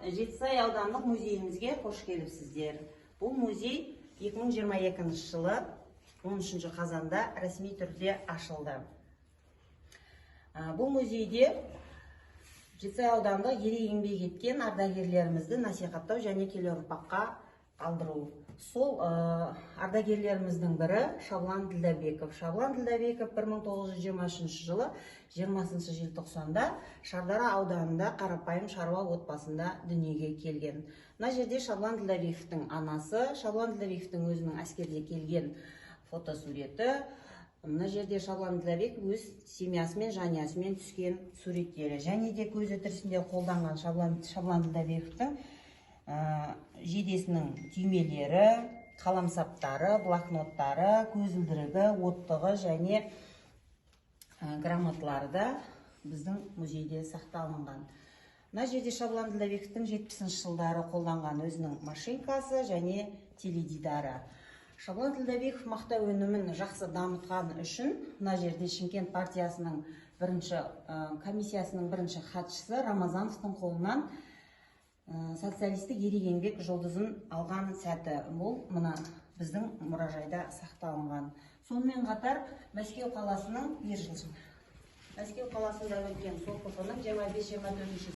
Жетісай аудандық музейімізге қош келіпсіздер. Бұл музей 2022 жылы 13 қазанда ресми түрде ашылды. Бұл музейде Жетісай аудандық ерен еңбек еткен ардагерлерімізді насихаттау және келер ұрпаққа қалдыру. Сол ардагерлеріміздің бірі Шаблан Ділдәбеков. Шаблан Ділдәбеков 1923 жылы 20 желтоқсанда Шардара ауданында қарапайым шаруа отбасында дүниеге келген. Мына жерде Шаблан Ділдәбековтің анасы, Шаблан Ділдәбековтің өзінің әскерде келген фотосуреті. Мына жерде Шаблан Ділдәбеков өз семьясымен, жанұясымен түскен суреттері. Және де көзі тірісінде қолданған Шаблан Ділдәбековтің жейдесінің түймелері, қаламсаптары, блокноттары, көзілдірігі, оттығы және грамоталары да біздің музейде сақталынған. Мына жерде Шаблан Ділдәбековтің 70 жылдары қолданған өзінің машинкасы және теледидары. Шаблан Ділдәбеков мақта өнімін жақсы дамытқан үшін мына жерде Шымкент партиясының комиссиясының бірінші хатшысы Рамазановтың қолынан социалистік ерен еңбек жұлдызын алған сәті. Бұл мына біздің мұражайда сақталынған. Сонымен қатар Мәскеу қаласының Мәскеу қаласында өткен Соколовның 25-24